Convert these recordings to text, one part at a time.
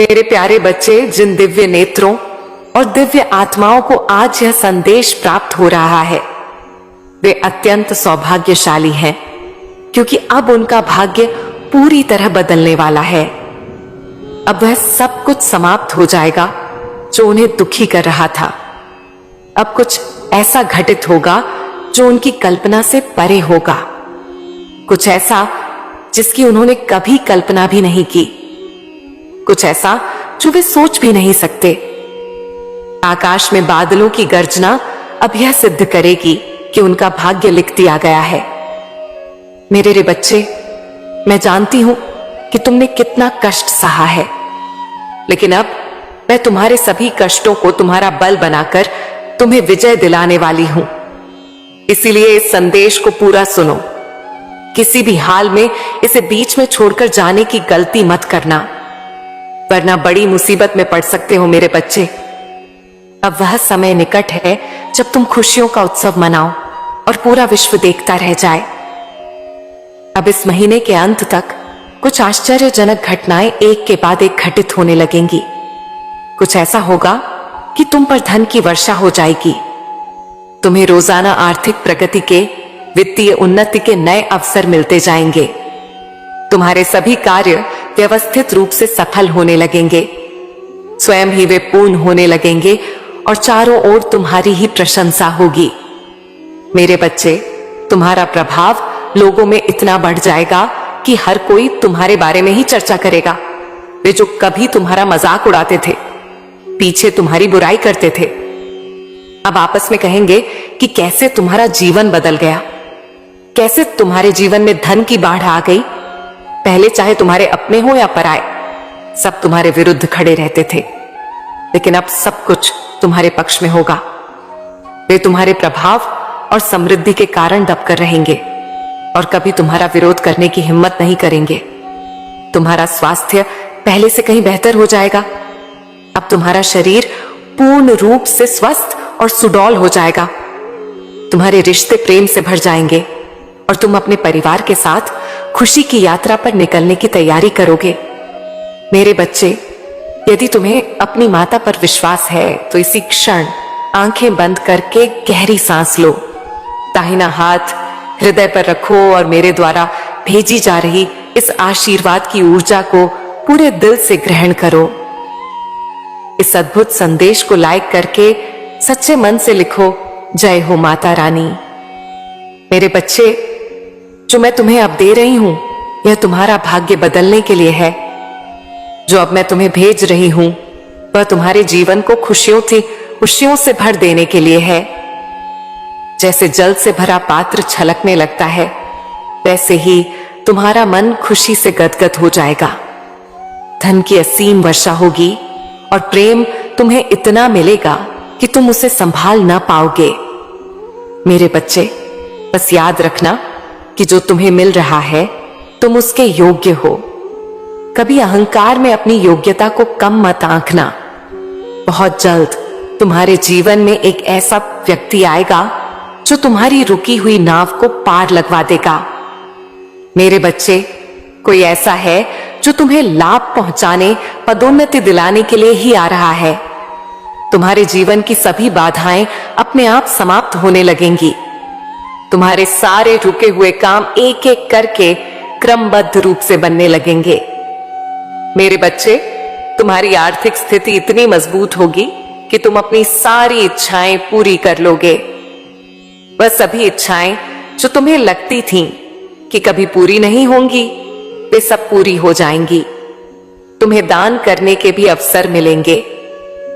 मेरे प्यारे बच्चे, जिन दिव्य नेत्रों और दिव्य आत्माओं को आज यह संदेश प्राप्त हो रहा है, वे अत्यंत सौभाग्यशाली हैं, क्योंकि अब उनका भाग्य पूरी तरह बदलने वाला है। अब वह सब कुछ समाप्त हो जाएगा जो उन्हें दुखी कर रहा था। अब कुछ ऐसा घटित होगा जो उनकी कल्पना से परे होगा, कुछ ऐसा जिसकी उन्होंने कभी कल्पना भी नहीं की, कुछ ऐसा जो वे सोच भी नहीं सकते। आकाश में बादलों की गर्जना अब यह सिद्ध करेगी कि उनका भाग्य लिख दिया गया है। मेरे रे बच्चे, मैं जानती हूं कि तुमने कितना कष्ट सहा है, लेकिन अब मैं तुम्हारे सभी कष्टों को तुम्हारा बल बनाकर तुम्हें विजय दिलाने वाली हूं। इसीलिए इस संदेश को पूरा सुनो। किसी भी हाल में इसे बीच में छोड़कर जाने की गलती मत करना, वरना बड़ी मुसीबत में पड़ सकते हो मेरे बच्चे। अब वह समय निकट है जब तुम खुशियों का उत्सव मनाओ और पूरा विश्व देखता रह जाए। अब इस महीने के अंत तक कुछ आश्चर्यजनक घटनाएं एक के बाद एक घटित होने लगेंगी। कुछ ऐसा होगा कि तुम पर धन की वर्षा हो जाएगी। तुम्हें रोजाना आर्थिक प्रगति के, वित्तीय उन्नति के नए अवसर मिलते जाएंगे। तुम्हारे सभी कार्य व्यवस्थित रूप से सफल होने लगेंगे, स्वयं ही वे पूर्ण होने लगेंगे और चारों ओर तुम्हारी ही प्रशंसा होगी। मेरे बच्चे, तुम्हारा प्रभाव लोगों में इतना बढ़ जाएगा कि हर कोई तुम्हारे बारे में ही चर्चा करेगा। वे जो कभी तुम्हारा मजाक उड़ाते थे, पीछे तुम्हारी बुराई करते थे, अब आपस में कहेंगे कि कैसे तुम्हारा जीवन बदल गया, कैसे तुम्हारे जीवन में धन की बाढ़ आ गई। पहले चाहे तुम्हारे अपने हो या पराए, सब तुम्हारे विरुद्ध खड़े रहते थे, लेकिन अब सब कुछ तुम्हारे पक्ष में होगा। वे तुम्हारे प्रभाव और समृद्धि के कारण दबकर रहेंगे और कभी तुम्हारा विरोध करने की हिम्मत नहीं करेंगे। तुम्हारा स्वास्थ्य पहले से कहीं बेहतर हो जाएगा। अब तुम्हारा शरीर पूर्ण रूप से स्वस्थ और सुडौल हो जाएगा। तुम्हारे रिश्ते प्रेम से भर जाएंगे और तुम अपने परिवार के साथ खुशी की यात्रा पर निकलने की तैयारी करोगे। मेरे बच्चे, यदि तुम्हें अपनी माता पर विश्वास है तो इसी क्षण आंखें बंद करके गहरी सांस लो, दाहिना हाथ हृदय पर रखो और मेरे द्वारा भेजी जा रही इस आशीर्वाद की ऊर्जा को पूरे दिल से ग्रहण करो। इस अद्भुत संदेश को लाइक करके सच्चे मन से लिखो, जय हो माता रानी। मेरे बच्चे, जो मैं तुम्हें अब दे रही हूं, यह तुम्हारा भाग्य बदलने के लिए है। जो अब मैं तुम्हें भेज रही हूं, वह तुम्हारे जीवन को खुशियों से भर देने के लिए है। जैसे जल से भरा पात्र छलकने लगता है, वैसे ही तुम्हारा मन खुशी से गदगद हो जाएगा। धन की असीम वर्षा होगी और प्रेम तुम्हें इतना मिलेगा कि तुम उसे संभाल ना पाओगे। मेरे बच्चे, बस याद रखना कि जो तुम्हें मिल रहा है, तुम उसके योग्य हो। कभी अहंकार में अपनी योग्यता को कम मत आंकना। बहुत जल्द तुम्हारे जीवन में एक ऐसा व्यक्ति आएगा जो तुम्हारी रुकी हुई नाव को पार लगवा देगा। मेरे बच्चे, कोई ऐसा है जो तुम्हें लाभ पहुंचाने, पदोन्नति दिलाने के लिए ही आ रहा है। तुम्हारे जीवन की सभी बाधाएं अपने आप समाप्त होने लगेंगी। तुम्हारे सारे रुके हुए काम एक एक करके क्रमबद्ध रूप से बनने लगेंगे। मेरे बच्चे, तुम्हारी आर्थिक स्थिति इतनी मजबूत होगी कि तुम अपनी सारी इच्छाएं पूरी कर लोगे। वह सभी इच्छाएं जो तुम्हें लगती थीं कि कभी पूरी नहीं होंगी, वे सब पूरी हो जाएंगी। तुम्हें दान करने के भी अवसर मिलेंगे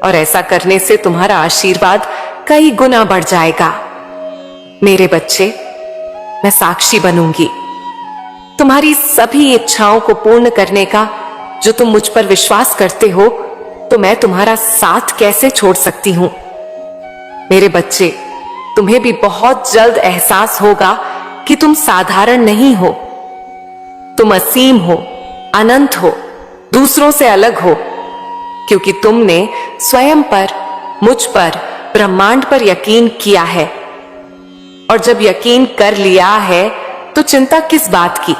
और ऐसा करने से तुम्हारा आशीर्वाद कई गुना बढ़ जाएगा। मेरे बच्चे, मैं साक्षी बनूंगी तुम्हारी सभी इच्छाओं को पूर्ण करने का। जो तुम मुझ पर विश्वास करते हो, तो मैं तुम्हारा साथ कैसे छोड़ सकती हूं। मेरे बच्चे, तुम्हें भी बहुत जल्द एहसास होगा कि तुम साधारण नहीं हो, तुम असीम हो, अनंत हो, दूसरों से अलग हो, क्योंकि तुमने स्वयं पर, मुझ पर, ब्रह्मांड पर यकीन किया है। और जब यकीन कर लिया है तो चिंता किस बात की।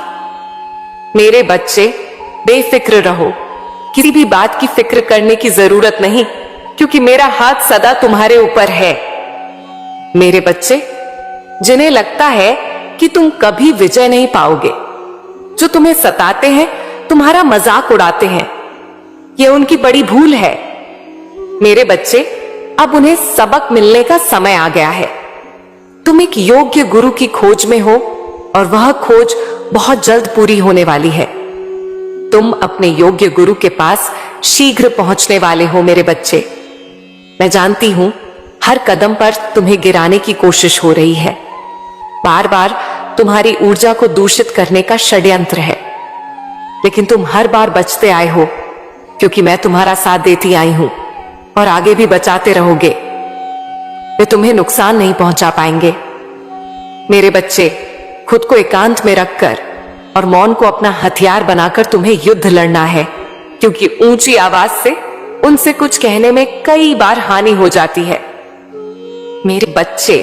मेरे बच्चे, बेफिक्र रहो, किसी भी बात की फिक्र करने की जरूरत नहीं, क्योंकि मेरा हाथ सदा तुम्हारे ऊपर है। मेरे बच्चे, जिन्हें लगता है कि तुम कभी विजय नहीं पाओगे, जो तुम्हें सताते हैं, तुम्हारा मजाक उड़ाते हैं, यह उनकी बड़ी भूल है। मेरे बच्चे, अब उन्हें सबक मिलने का समय आ गया है। तुम एक योग्य गुरु की खोज में हो और वह खोज बहुत जल्द पूरी होने वाली है। तुम अपने योग्य गुरु के पास शीघ्र पहुंचने वाले हो मेरे बच्चे। मैं जानती हूं हर कदम पर तुम्हें गिराने की कोशिश हो रही है, बार बार तुम्हारी ऊर्जा को दूषित करने का षड्यंत्र है, लेकिन तुम हर बार बचते आए हो, क्योंकि मैं तुम्हारा साथ देती आई हूं और आगे भी बचाते रहोगे। वे तुम्हें नुकसान नहीं पहुंचा पाएंगे। मेरे बच्चे, खुद को एकांत में रखकर और मौन को अपना हथियार बनाकर तुम्हें युद्ध लड़ना है, क्योंकि ऊंची आवाज से उनसे कुछ कहने में कई बार हानि हो जाती है। मेरे बच्चे,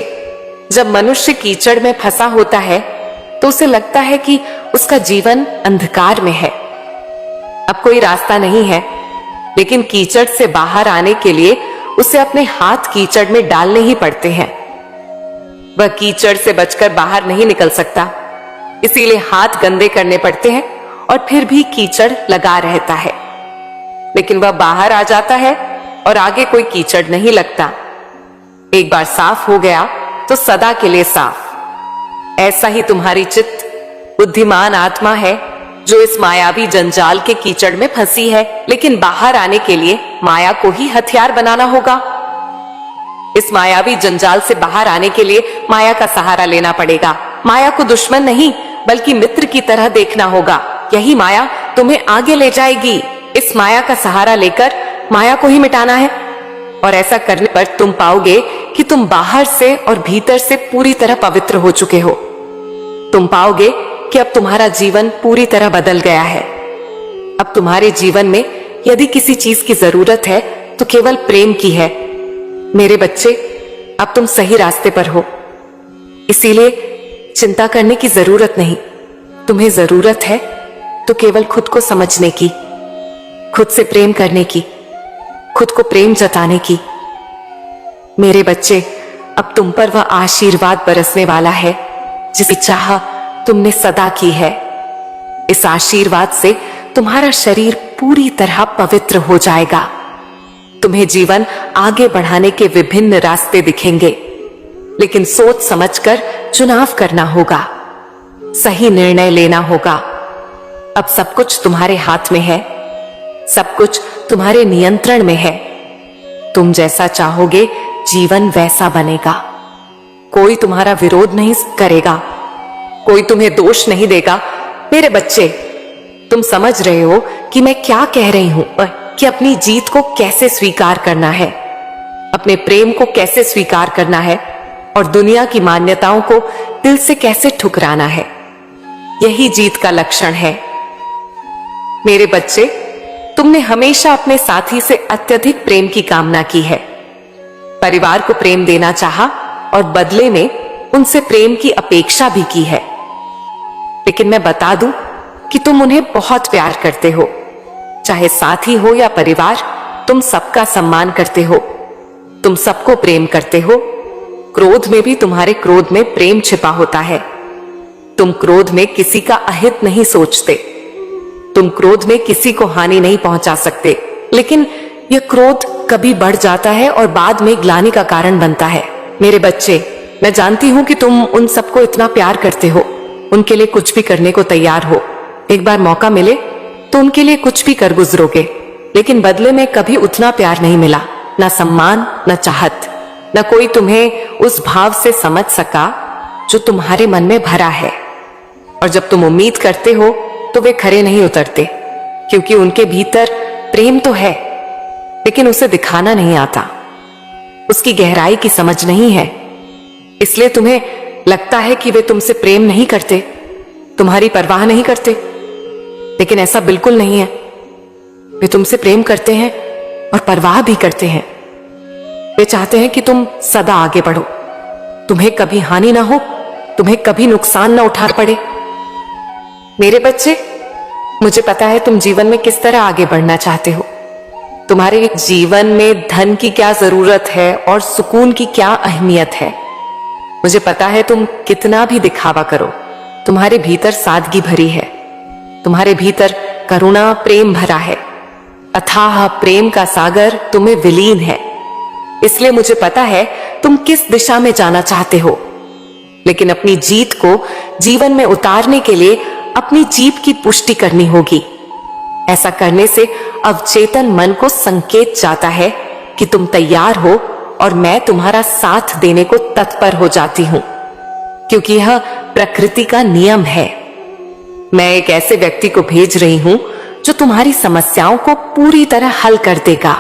जब मनुष्य कीचड़ में फंसा होता है तो उसे लगता है कि उसका जीवन अंधकार में है, अब कोई रास्ता नहीं है, लेकिन कीचड़ से बाहर आने के लिए उसे अपने हाथ कीचड़ में डालने ही पड़ते हैं। वह कीचड़ से बचकर बाहर नहीं निकल सकता, इसीलिए हाथ गंदे करने पड़ते हैं और फिर भी कीचड़ लगा रहता है, लेकिन वह बाहर आ जाता है और आगे कोई कीचड़ नहीं लगता। एक बार साफ हो गया तो सदा के लिए साफ। ऐसा ही तुम्हारी चित्त बुद्धिमान आत्मा है, जो इस मायावी जंजाल के कीचड़ में फंसी है, लेकिन बाहर आने के लिए माया को ही हथियार बनाना होगा। इस मायावी जंजाल से बाहर आने के लिए माया का सहारा लेना पड़ेगा। माया को दुश्मन नहीं बल्कि मित्र की तरह देखना होगा। यही माया तुम्हें आगे ले जाएगी। इस माया का सहारा लेकर माया को ही मिटाना है, और ऐसा करने पर तुम पाओगे कि तुम बाहर से और भीतर से पूरी तरह पवित्र हो चुके हो। तुम पाओगे कि अब तुम्हारा जीवन पूरी तरह बदल गया है। अब तुम्हारे जीवन में यदि किसी चीज की जरूरत है तो केवल प्रेम की है। मेरे बच्चे, अब तुम सही रास्ते पर हो, इसीलिए चिंता करने की जरूरत नहीं। तुम्हें जरूरत है तो केवल खुद को समझने की, खुद से प्रेम करने की, खुद को प्रेम जताने की। मेरे बच्चे, अब तुम पर वह आशीर्वाद बरसने वाला है जिसकी चाह तुमने सदा की है। इस आशीर्वाद से तुम्हारा शरीर पूरी तरह पवित्र हो जाएगा। तुम्हें जीवन आगे बढ़ाने के विभिन्न रास्ते दिखेंगे, लेकिन सोच समझकर चुनाव करना होगा, सही निर्णय लेना होगा। अब सब कुछ तुम्हारे हाथ में है, सब कुछ तुम्हारे नियंत्रण में है। तुम जैसा चाहोगे जीवन वैसा बनेगा। कोई तुम्हारा विरोध नहीं करेगा, कोई तुम्हें दोष नहीं देगा। मेरे बच्चे, तुम समझ रहे हो कि मैं क्या कह रही हूं, कि अपनी जीत को कैसे स्वीकार करना है, अपने प्रेम को कैसे स्वीकार करना है, और दुनिया की मान्यताओं को दिल से कैसे ठुकराना है। यही जीत का लक्षण है। मेरे बच्चे, तुमने हमेशा अपने साथी से अत्यधिक प्रेम की कामना की है, परिवार को प्रेम देना चाहा और बदले में उनसे प्रेम की अपेक्षा भी की है। लेकिन मैं बता दूं कि तुम उन्हें बहुत प्यार करते हो, चाहे साथी हो या परिवार, तुम सबका सम्मान करते हो, तुम सबको प्रेम करते हो। क्रोध में भी तुम्हारे क्रोध में प्रेम छिपा होता है। तुम क्रोध में किसी का अहित नहीं सोचते, तुम क्रोध में किसी को हानि नहीं पहुंचा सकते, लेकिन यह क्रोध कभी बढ़ जाता है और बाद में ग्लानि का कारण बनता है। मेरे बच्चे, मैं जानती हूं कि तुम उन सबको इतना प्यार करते हो, उनके लिए कुछ भी करने को तैयार हो। एक बार मौका मिले तो उनके लिए कुछ भी कर गुजरोगे, लेकिन बदले में कभी उतना प्यार नहीं मिला, ना सम्मान, ना चाहत, न कोई तुम्हें उस भाव से समझ सका जो तुम्हारे मन में भरा है। और जब तुम उम्मीद करते हो तो वे खरे नहीं उतरते, क्योंकि उनके भीतर प्रेम तो है, लेकिन उसे दिखाना नहीं आता, उसकी गहराई की समझ नहीं है। इसलिए तुम्हें लगता है कि वे तुमसे प्रेम नहीं करते, तुम्हारी परवाह नहीं करते, लेकिन ऐसा बिल्कुल नहीं है। वे तुमसे प्रेम करते हैं और परवाह भी करते हैं। वे चाहते हैं कि तुम सदा आगे बढ़ो, तुम्हें कभी हानि ना हो, तुम्हें कभी नुकसान ना उठा पड़े। मेरे बच्चे, मुझे पता है तुम जीवन में किस तरह आगे बढ़ना चाहते हो। तुम्हारे जीवन में धन की क्या जरूरत है और सुकून की क्या अहमियत है। मुझे पता है तुम कितना भी दिखावा करो, तुम्हारे भीतर सादगी भरी है, तुम्हारे भीतर करुणा प्रेम भरा है, अथाह प्रेम का सागर तुम्हें विलीन है। इसलिए मुझे पता है तुम किस दिशा में जाना चाहते हो, लेकिन अपनी जीत को जीवन में उतारने के लिए अपनी जीत की पुष्टि करनी होगी। ऐसा करने से अवचेतन मन को संकेत जाता है कि तुम तैयार हो और मैं तुम्हारा साथ देने को तत्पर हो जाती हूं, क्योंकि यह प्रकृति का नियम है। मैं एक ऐसे व्यक्ति को भेज रही हूं जो तुम्हारी समस्याओं को पूरी तरह हल कर देगा।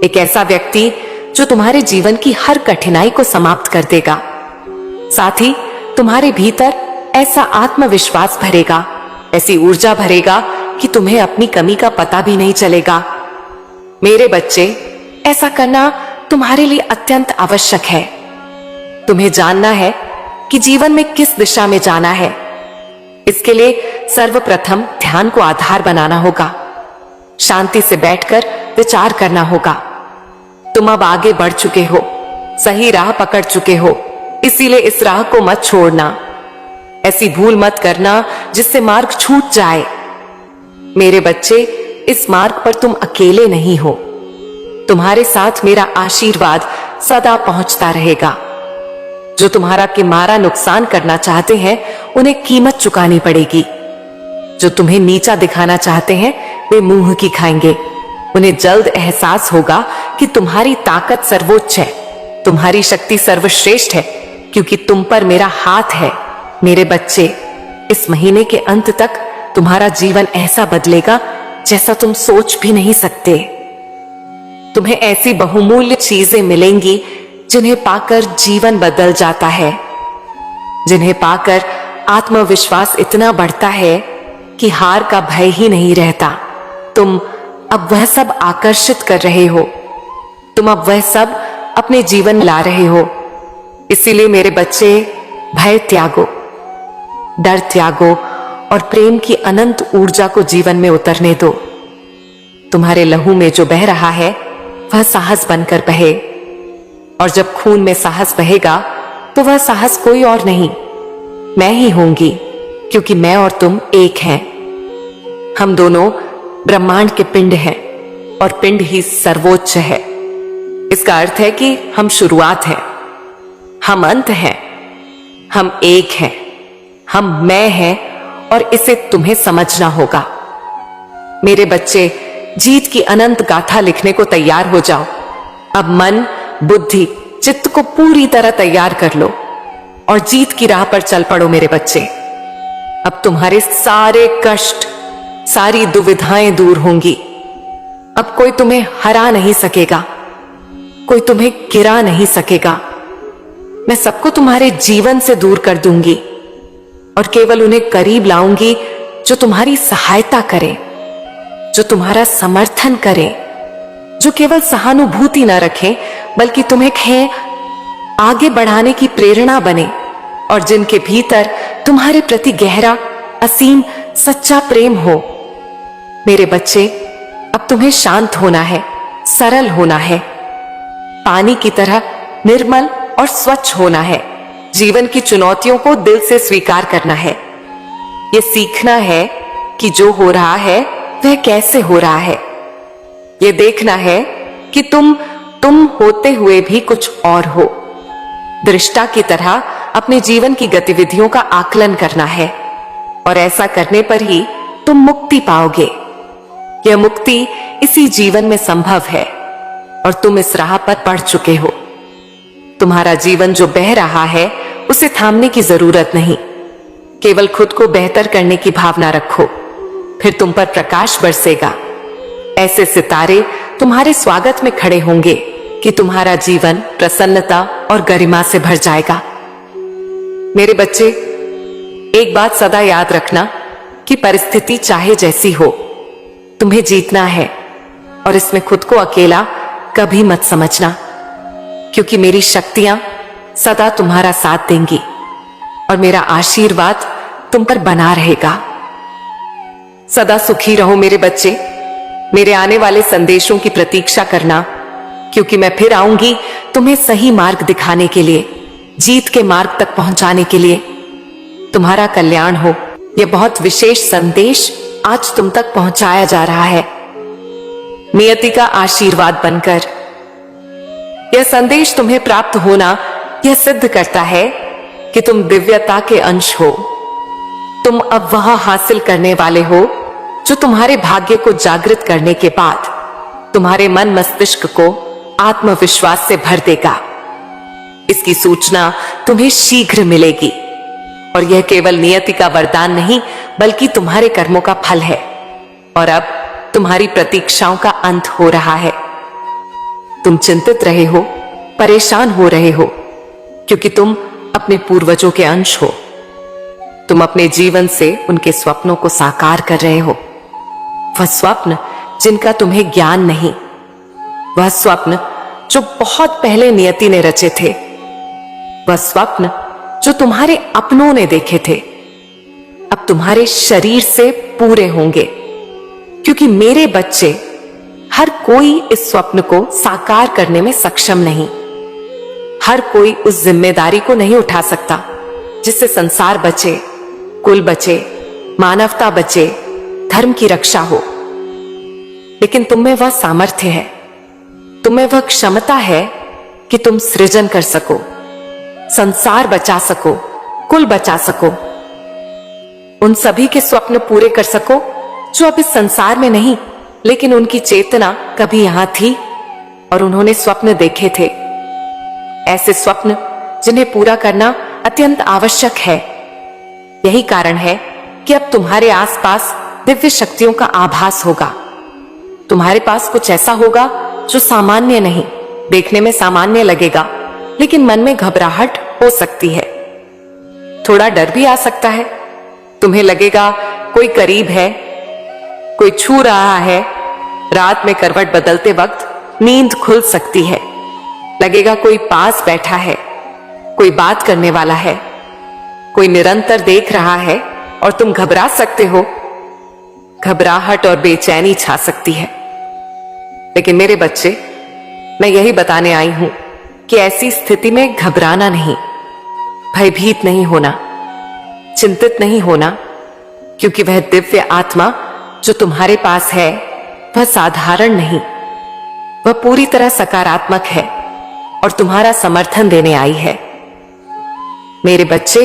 एक ऐसा व्यक्ति जो तुम्हारे जीवन की हर कठिनाई को समाप्त कर देगा। साथ ही तुम्हारे भीतर ऐसा आत्मविश्वास भरेगा, ऐसी ऊर्जा भरेगा कि तुम्हें अपनी कमी का पता भी नहीं चलेगा। मेरे बच्चे, ऐसा करना तुम्हारे लिए अत्यंत आवश्यक है। तुम्हें जानना है कि जीवन में किस दिशा में जाना है। इसके लिए सर्वप्रथम ध्यान को आधार बनाना होगा, शांति से बैठकर विचार करना होगा। तुम अब आगे बढ़ चुके हो, सही राह पकड़ चुके हो, इसीलिए इस राह को मत छोड़ना। ऐसी भूल मत करना जिससे मार्ग छूट जाए। मेरे बच्चे, इस मार्ग पर तुम अकेले नहीं हो। तुम्हारे साथ मेरा आशीर्वाद सदा पहुंचता रहेगा। जो तुम्हारा किमारा नुकसान करना चाहते हैं उन्हें कीमत चुकानी पड़ेगी। जो तुम्हें नीचा दिखाना चाहते हैं वे मुंह की खाएंगे। उन्हें जल्द एहसास होगा कि तुम्हारी ताकत सर्वोच्च है, तुम्हारी शक्ति सर्वश्रेष्ठ है, क्योंकि तुम पर मेरा हाथ है। मेरे बच्चे, इस महीने के अंत तक तुम्हारा जीवन ऐसा बदलेगा जैसा तुम सोच भी नहीं सकते। तुम्हें ऐसी बहुमूल्य चीजें मिलेंगी जिन्हें पाकर जीवन बदल जाता है, जिन्हें पाकर आत्मविश्वास इतना बढ़ता है कि हार का भय ही नहीं रहता। तुम अब वह सब आकर्षित कर रहे हो, तुम अब वह सब अपने जीवन में ला रहे हो। इसीलिए मेरे बच्चे, भय त्यागो, डर त्यागो और प्रेम की अनंत ऊर्जा को जीवन में उतरने दो। तुम्हारे लहू में जो बह रहा है वह साहस बनकर बहे, और जब खून में साहस बहेगा तो वह साहस कोई और नहीं, मैं ही होंगी, क्योंकि मैं और तुम एक हैं। हम दोनों ब्रह्मांड के पिंड हैं और पिंड ही सर्वोच्च है। इसका अर्थ है कि हम शुरुआत हैं, हम अंत हैं, हम एक हैं, हम मैं हैं, और इसे तुम्हें समझना होगा। मेरे बच्चे, जीत की अनंत गाथा लिखने को तैयार हो जाओ। अब मन, बुद्धि, चित्त को पूरी तरह तैयार कर लो और जीत की राह पर चल पड़ो मेरे बच्चे। अब तुम्हारे सारे कष्ट, सारी दुविधाएं दूर होंगी। अब कोई तुम्हें हरा नहीं सकेगा, कोई तुम्हें गिरा नहीं सकेगा। मैं सबको तुम्हारे जीवन से दूर कर दूंगी और केवल उन्हें करीब लाऊंगी जो तुम्हारी सहायता करे, जो तुम्हारा समर्थन करे, जो केवल सहानुभूति न रखें बल्कि तुम्हें आगे बढ़ाने की प्रेरणा बने, और जिनके भीतर तुम्हारे प्रति गहरा, असीम, सच्चा प्रेम हो। मेरे बच्चे, अब तुम्हें शांत होना है, सरल होना है, पानी की तरह निर्मल और स्वच्छ होना है। जीवन की चुनौतियों को दिल से स्वीकार करना है। यह सीखना है कि जो हो रहा है वह कैसे हो रहा है। यह देखना है कि तुम होते हुए भी कुछ और हो। दृष्टा की तरह अपने जीवन की गतिविधियों का आकलन करना है, और ऐसा करने पर ही तुम मुक्ति पाओगे। यह मुक्ति इसी जीवन में संभव है और तुम इस राह पर बढ़ चुके हो। तुम्हारा जीवन जो बह रहा है उसे थामने की जरूरत नहीं, केवल खुद को बेहतर करने की भावना रखो, फिर तुम पर प्रकाश बरसेगा। ऐसे सितारे तुम्हारे स्वागत में खड़े होंगे कि तुम्हारा जीवन प्रसन्नता और गरिमा से भर जाएगा। मेरे बच्चे, एक बात सदा याद रखना कि परिस्थिति चाहे जैसी हो, तुम्हें जीतना है, और इसमें खुद को अकेला कभी मत समझना, क्योंकि मेरी शक्तियां सदा तुम्हारा साथ देंगी और मेरा आशीर्वाद तुम पर बना रहेगा। सदा सुखी रहो मेरे बच्चे। मेरे आने वाले संदेशों की प्रतीक्षा करना, क्योंकि मैं फिर आऊंगी तुम्हें सही मार्ग दिखाने के लिए, जीत के मार्ग तक पहुंचाने के लिए। तुम्हारा कल्याण हो। यह बहुत विशेष संदेश आज तुम तक पहुंचाया जा रहा है, नियति का आशीर्वाद बनकर। यह संदेश तुम्हें प्राप्त होना यह सिद्ध करता है कि तुम दिव्यता के अंश हो। तुम अब वह हासिल करने वाले हो जो तुम्हारे भाग्य को जागृत करने के बाद तुम्हारे मन मस्तिष्क को आत्मविश्वास से भर देगा। इसकी सूचना तुम्हें शीघ्र मिलेगी और यह केवल नियति का वरदान नहीं बल्कि तुम्हारे कर्मों का फल है। और अब तुम्हारी प्रतीक्षाओं का अंत हो रहा है। तुम चिंतित रहे हो, परेशान हो रहे हो, क्योंकि तुम अपने पूर्वजों के अंश हो। तुम अपने जीवन से उनके स्वप्नों को साकार कर रहे हो। वह स्वप्न जिनका तुम्हें ज्ञान नहीं, वह स्वप्न जो बहुत पहले नियति ने रचे थे, वह स्वप्न जो तुम्हारे अपनों ने देखे थे, अब तुम्हारे शरीर से पूरे होंगे। क्योंकि मेरे बच्चे, हर कोई इस स्वप्न को साकार करने में सक्षम नहीं। हर कोई उस जिम्मेदारी को नहीं उठा सकता जिससे संसार बचे, कुल बचे, मानवता बचे, धर्म की रक्षा हो। लेकिन तुम में वह सामर्थ्य है, तुम में वह क्षमता है कि तुम सृजन कर सको, संसार बचा सको, कुल बचा सको, उन सभी के स्वप्न पूरे कर सको जो अब इस संसार में नहीं, लेकिन उनकी चेतना कभी यहां थी और उन्होंने स्वप्न देखे थे। ऐसे स्वप्न जिन्हें पूरा करना अत्यंत आवश्यक है। यही कारण है कि अब तुम्हारे आसपास दिव्य शक्तियों का आभास होगा। तुम्हारे पास कुछ ऐसा होगा जो सामान्य नहीं, देखने में सामान्य लगेगा, लेकिन मन में घबराहट हो सकती है, थोड़ा डर भी आ सकता है। तुम्हें लगेगा कोई करीब है, कोई छू रहा है। रात में करवट बदलते वक्त नींद खुल सकती है। लगेगा कोई पास बैठा है, कोई बात करने वाला है, कोई निरंतर देख रहा है और तुम घबरा सकते हो। घबराहट और बेचैनी छा सकती है। लेकिन मेरे बच्चे, मैं यही बताने आई हूं कि ऐसी स्थिति में घबराना नहीं, भयभीत नहीं होना, चिंतित नहीं होना, क्योंकि वह दिव्य आत्मा जो तुम्हारे पास है वह साधारण नहीं, वह पूरी तरह सकारात्मक है और तुम्हारा समर्थन देने आई है। मेरे बच्चे,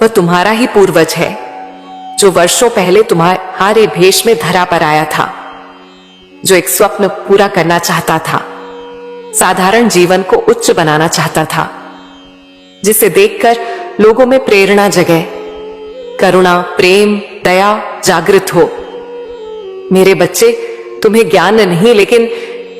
वह तुम्हारा ही पूर्वज है जो वर्षों पहले तुम्हारे भेष में धरा पर आया था, जो एक स्वप्न पूरा करना चाहता था, साधारण जीवन को उच्च बनाना चाहता था, जिसे देखकर लोगों में प्रेरणा जगे, करुणा, प्रेम, दया जागृत हो। मेरे बच्चे, तुम्हें ज्ञान नहीं, लेकिन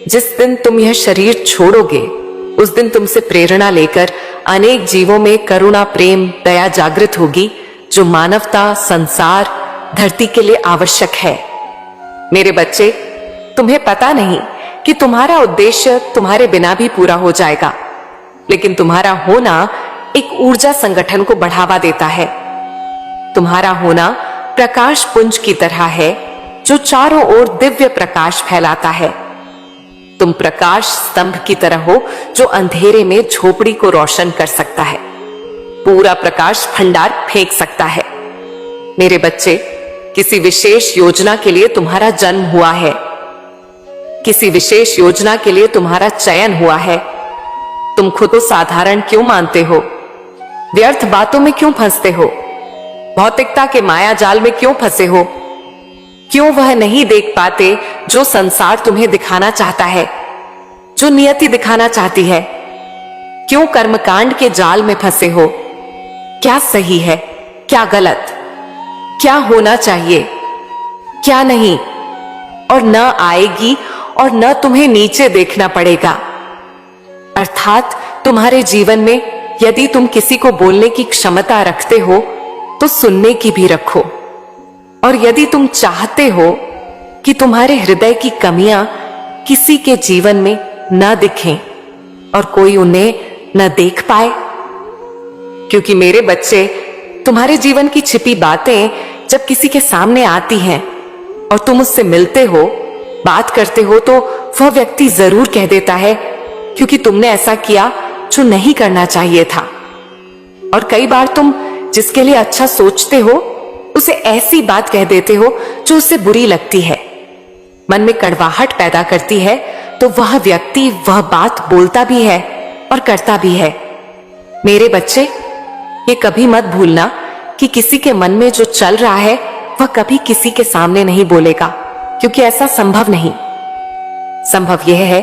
जिस दिन तुम यह शरीर छोड़ोगे उस दिन तुमसे प्रेरणा लेकर अनेक जीवों में करुणा, प्रेम, दया जागृत होगी, जो मानवता, संसार, धरती के लिए आवश्यक है। मेरे बच्चे, तुम्हें पता नहीं कि तुम्हारा उद्देश्य तुम्हारे बिना भी पूरा हो जाएगा, लेकिन तुम्हारा होना एक ऊर्जा संगठन को बढ़ावा देता है। तुम्हारा होना प्रकाश पुंज की तरह है जो चारों ओर दिव्य प्रकाश फैलाता है। तुम प्रकाश स्तंभ की तरह हो जो अंधेरे में झोपड़ी को रोशन कर सकता है, पूरा प्रकाश भंडार फेंक सकता है। मेरे बच्चे, किसी विशेष योजना के लिए तुम्हारा जन्म हुआ है, किसी विशेष योजना के लिए तुम्हारा चयन हुआ है। तुम खुद को साधारण क्यों मानते हो? व्यर्थ बातों में क्यों फंसते हो? भौतिकता के माया जाल में क्यों फंसे हो? क्यों वह नहीं देख पाते जो संसार तुम्हें दिखाना चाहता है, जो नियति दिखाना चाहती है? क्यों कर्मकांड के जाल में फंसे हो? क्या सही है, क्या गलत, क्या होना चाहिए, क्या नहीं, और न आएगी और न तुम्हें नीचे देखना पड़ेगा। अर्थात तुम्हारे जीवन में यदि तुम किसी को बोलने की क्षमता रखते हो तो सुनने की भी रखो, और यदि तुम चाहते हो कि तुम्हारे हृदय की कमियां किसी के जीवन में न दिखें और कोई उन्हें न देख पाए, क्योंकि मेरे बच्चे, तुम्हारे जीवन की छिपी बातें जब किसी के सामने आती हैं और तुम उससे मिलते हो, बात करते हो, तो वह व्यक्ति जरूर कह देता है क्योंकि तुमने ऐसा किया जो नहीं करना चाहिए था। और कई बार तुम जिसके लिए अच्छा सोचते हो उसे ऐसी बात कह देते हो जो उसे बुरी लगती है, मन में कड़वाहट पैदा करती है, तो वह व्यक्ति वह बात बोलता भी है और करता भी है। मेरे बच्चे, ये कभी मत भूलना कि किसी के मन में जो चल रहा है वह कभी किसी के सामने नहीं बोलेगा, क्योंकि ऐसा संभव नहीं। संभव यह है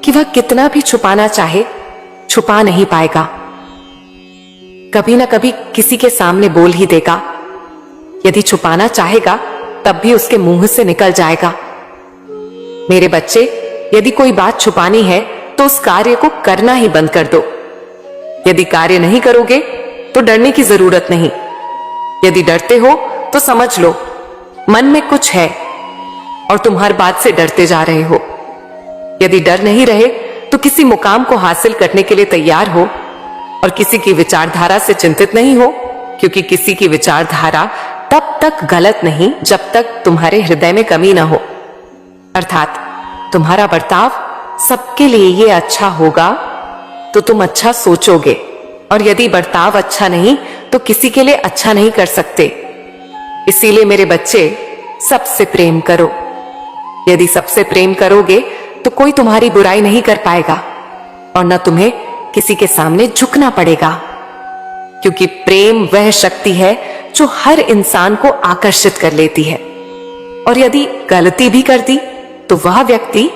कि वह कितना भी छुपाना चाहे, छुपा नहीं पाएगा। कभी ना कभी किसी के सामने बोल ही देगा। यदि छुपाना चाहेगा तब भी उसके मुंह से निकल जाएगा। मेरे बच्चे, यदि कोई बात छुपानी है तो उस कार्य को करना ही बंद कर दो। यदि कार्य नहीं करोगे तो डरने की जरूरत नहीं। यदि डरते हो तो समझ लो मन में कुछ है और तुम हर बात से डरते जा रहे हो। यदि डर नहीं रहे तो किसी मुकाम को हासिल करने के लिए तैयार हो और किसी की विचारधारा से चिंतित नहीं हो, क्योंकि किसी की विचारधारा तब तक गलत नहीं जब तक तुम्हारे हृदय में कमी ना हो। अर्थात तुम्हारा बर्ताव सबके लिए ये अच्छा होगा तो तुम अच्छा सोचोगे, और यदि बर्ताव अच्छा नहीं तो किसी के लिए अच्छा नहीं कर सकते। इसीलिए मेरे बच्चे, सबसे प्रेम करो। यदि सबसे प्रेम करोगे तो कोई तुम्हारी बुराई नहीं कर पाएगा और न तुम्हें किसी के सामने झुकना पड़ेगा, क्योंकि प्रेम वह शक्ति है जो हर इंसान को आकर्षित कर लेती है। और यदि गलती भी कर दी तो वह व्यक्ति